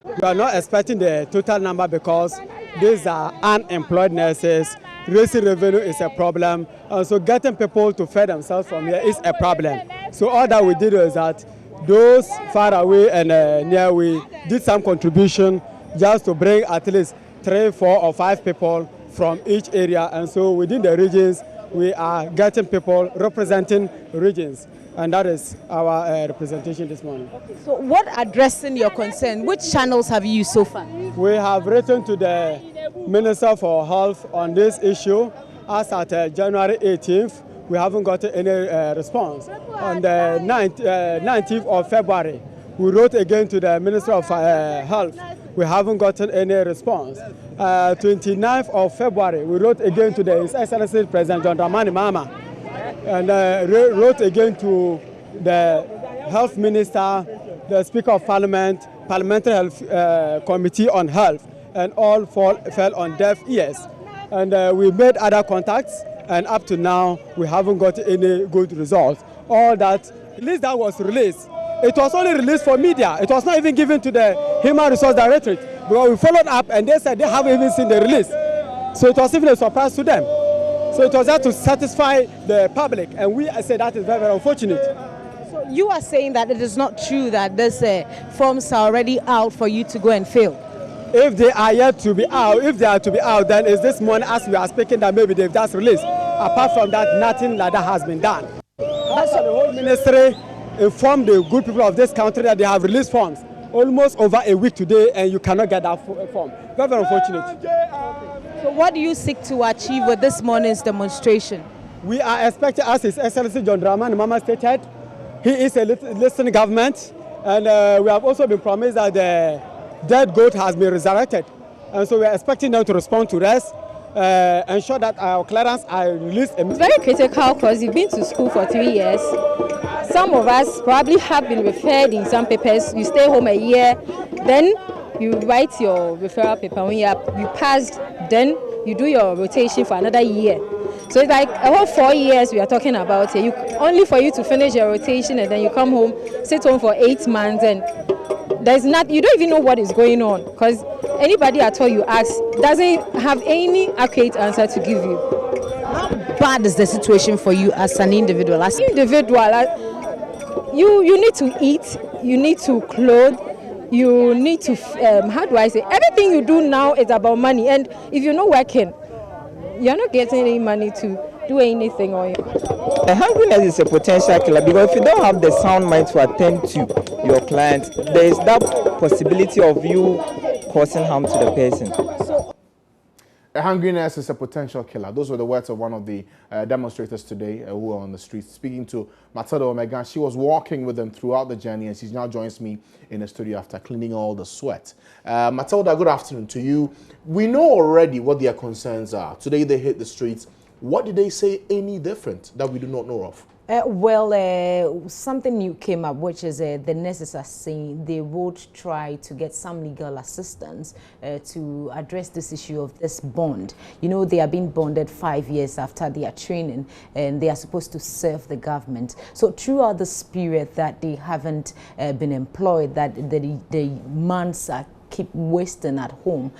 We are not expecting the total number because these are unemployed nurses. Raising revenue is a problem, and so getting people to feed themselves from here is a problem. So all that we did was that those far away and near, we did some contribution just to bring at least 3, 4, or 5 people from each area, and so within the regions we are getting people representing regions, and that is our representation this morning. Okay, so what addressing your concern, which channels have you used so far? We have written to the Minister for Health on this issue. As at January 18th, we haven't gotten any response. On the 19th of February, we wrote again to the Minister of Health. We haven't gotten any response. 29th of February, we wrote again to the His Excellency President John Dramani Mahama, and wrote again to the Health Minister, the Speaker of Parliament, Parliamentary Health Committee on Health, and all fell on deaf ears. And we made other contacts, and up to now, we haven't got any good results. All that list that was released, it was only released for media. It was not even given to the Human Resource Directorate, because we followed up and they said they haven't even seen the release. So it was even a surprise to them. So it was there to satisfy the public, and we said that is very, very unfortunate. So you are saying that it is not true that these forms are already out for you to go and fill? If they are yet to be out, then it's this morning as we are speaking that maybe they've just released. Apart from that, nothing like that has been done. Also, the whole ministry informed the good people of this country that they have released forms almost over a week today, and you cannot get that form. Very, very unfortunate. So what do you seek to achieve with this morning's demonstration? We are expecting, as His Excellency John Dramani Mahama stated, he is a listening government, and we have also been promised that the dead goat has been resurrected. And so we are expecting them to respond to us, ensure that our clearance are released. It's very critical because you've been to school for 3 years. Some of us probably have been referred in some papers. You stay home a year, then you write your referral paper. When you passed, then you do your rotation for another year. So it's like a whole 4 years we are talking about here. Only for you to finish your rotation and then you come home, sit home for 8 months, and you don't even know what is going on, because anybody at all you ask doesn't have any accurate answer to give you. How bad is the situation for you as an individual? You need to eat, you need to clothe, you need to, everything you do now is about money, and if you're not working, you're not getting any money to do anything. Hungriness is a potential killer, because if you don't have the sound mind to attend to your client, there is that possibility of you causing harm to the person. Hungriness is a potential killer. Those were the words of one of the demonstrators today who were on the streets speaking to Matilda Omega. She was walking with them throughout the journey, and she now joins me in the studio after cleaning all the sweat. Matilda, good afternoon to you. We know already what their concerns are. Today they hit the streets. What did they say any different that we do not know of? Something new came up, which is the nurses are saying they would try to get some legal assistance to address this issue of this bond. You know, they are being bonded 5 years after their training, and they are supposed to serve the government. So throughout this period that they haven't been employed, that the months are keep wasting at home,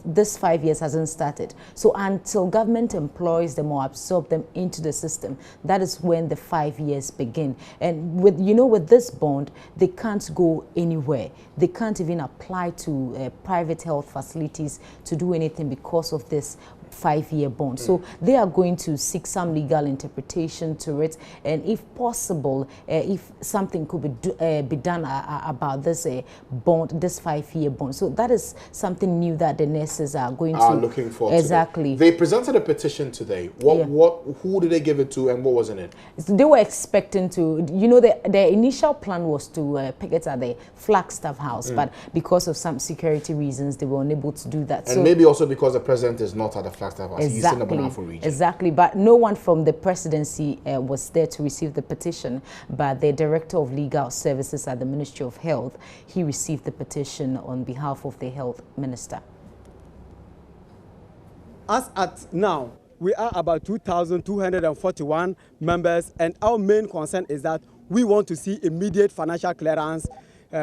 this 5 years hasn't started. So until government employs them or absorb them into the system, that is when the 5 years begin. And with this bond, they can't go anywhere. They can't even apply to private health facilities to do anything because of this 5-year bond. So they are going to seek some legal interpretation to it, and if possible, if something could be done about this bond, this 5-year bond. So that is something new that the nurses are going to looking for. Exactly. They presented a petition today. Who did they give it to, and what was in it? They were expecting to, their initial plan was to pick it at the Flagstaff House, but because of some security reasons, they were unable to do that. And so, maybe also because the president is not at the Flagstaff House. Exactly. He's in the Bonafo region. Exactly, but no one from the presidency was there to receive the petition, but the Director of Legal Services at the Ministry of Health, he received the petition on behalf of the Health Minister. As at now, we are about 2,241 members, and our main concern is that we want to see immediate financial clearance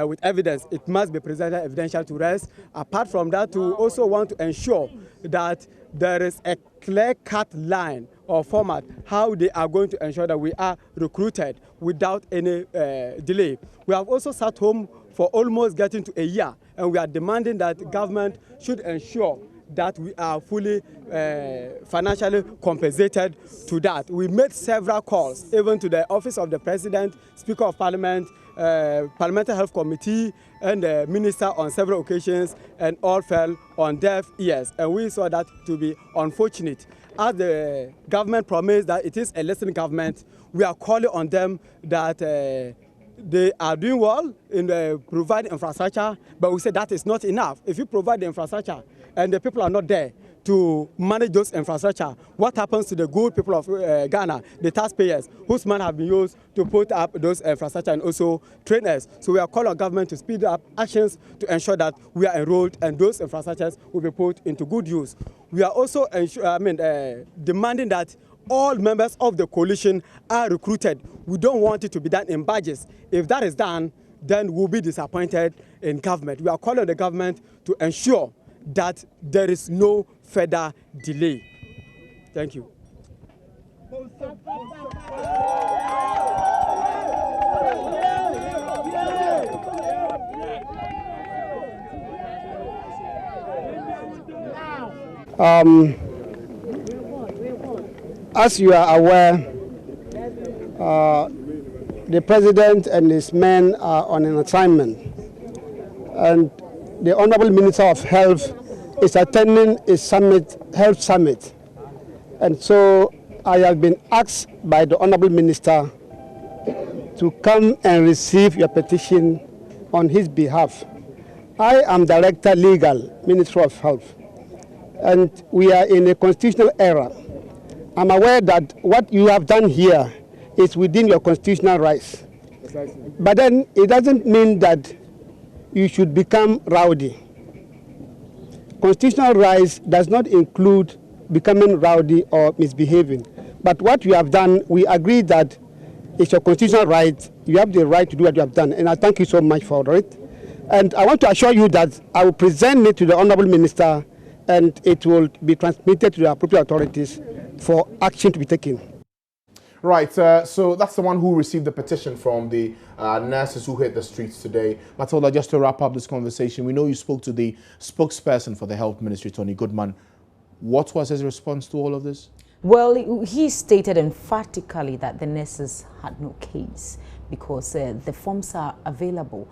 with evidence. It must be presented evidential to rest. Apart from that, we also want to ensure that there is a clear-cut line or format how they are going to ensure that we are recruited without any delay. We have also sat home for almost getting to a year, and we are demanding that the government should ensure that we are fully financially compensated to that. We made several calls, even to the Office of the President, Speaker of Parliament, Parliamentary Health Committee, and the Minister on several occasions, and all fell on deaf ears. And we saw that to be unfortunate. As the government promised that it is a listening government, we are calling on them that they are doing well in providing infrastructure, but we say that is not enough. If you provide the infrastructure and the people are not there to manage those infrastructure, what happens to the good people of Ghana, the taxpayers, whose money have been used to put up those infrastructure and also trainers? So we are calling on government to speed up actions to ensure that we are enrolled and those infrastructures will be put into good use. We are also demanding that all members of the coalition are recruited. We don't want it to be done in badges. If that is done, then we'll be disappointed in government. We are calling on the government to ensure that there is no further delay. Thank you. As you are aware, the President and his men are on an assignment, and the Honorable Minister of Health is attending a summit, health summit. And so I have been asked by the Honorable Minister to come and receive your petition on his behalf. I am Director Legal, Ministry of Health, and we are in a constitutional era. I'm aware that what you have done here is within your constitutional rights. But then it doesn't mean that you should become rowdy. Constitutional rights does not include becoming rowdy or misbehaving. But what you have done, we agree that it's your constitutional right. You have the right to do what you have done, and I thank you so much for it. And I want to assure you that I will present it to the Honorable Minister, and it will be transmitted to the appropriate authorities for action to be taken. Right, so that's the one who received the petition from the nurses who hit the streets today. Matilda, just to wrap up this conversation, we know you spoke to the spokesperson for the Health Ministry, Tony Goodman. What was his response to all of this? Well, he stated emphatically that the nurses had no case because the forms are available.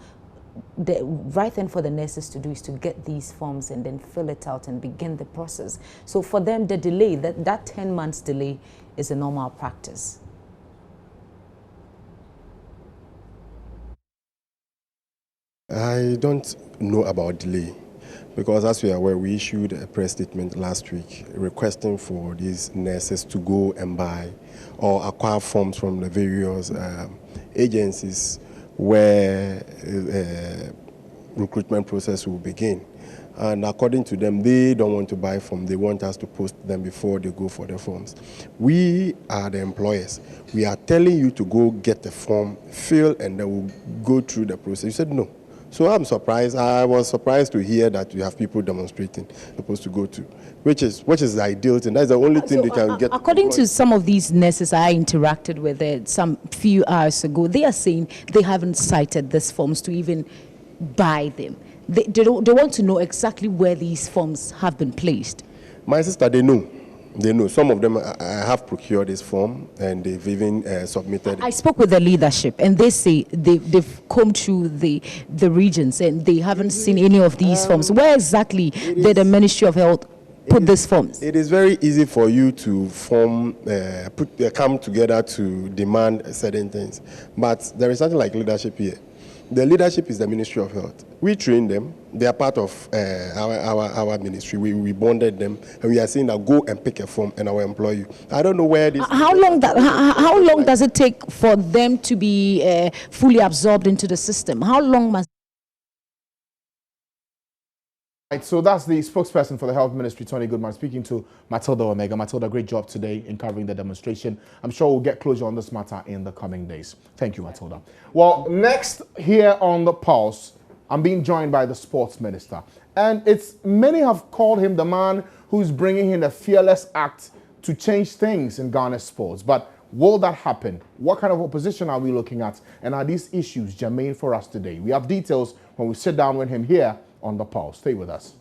The right thing for the nurses to do is to get these forms and then fill it out and begin the process. So for them, the delay, that 10 months delay is a normal practice. I don't know about delay because as we are aware, we issued a press statement last week requesting for these nurses to go and buy or acquire forms from the various agencies where recruitment process will begin. And according to them, they don't want to buy forms. They want us to post them before they go for the forms. We are the employers. We are telling you to go get the form, fill, and then we'll go through the process. You said no. So I'm surprised. I was surprised to hear that you have people demonstrating supposed to go to, which is the ideal thing. That's the only thing they can get. According to some of these nurses I interacted with some few hours ago, they are saying they haven't cited these forms to even buy them. They want to know exactly where these forms have been placed. My sister, they know. They know. Some of them have procured this form and they've even submitted it. I spoke with the leadership and they say they've come through the regions and they haven't seen any of these forms. Where exactly did the Ministry of Health put these forms? It is very easy for you to come together to demand certain things. But there is something like leadership here. The leadership is the Ministry of Health. We train them. They are part of our ministry. We bonded them, and we are saying that go and pick a form, and I will employ you. I don't know where this. How long does it take for them to be fully absorbed into the system? How long must Right, so that's the spokesperson for the Health Ministry, Tony Goodman, speaking to Matilda Omega. Matilda, great job today in covering the demonstration. I'm sure we'll get closure on this matter in the coming days. Thank you, Matilda. Well, next here on the Pulse, I'm being joined by the Sports Minister. And many have called him the man who's bringing in a fearless act to change things in Ghana's sports. But will that happen? What kind of opposition are we looking at? And are these issues germane for us today? We have details when we sit down with him here on the Pulse. Stay with us.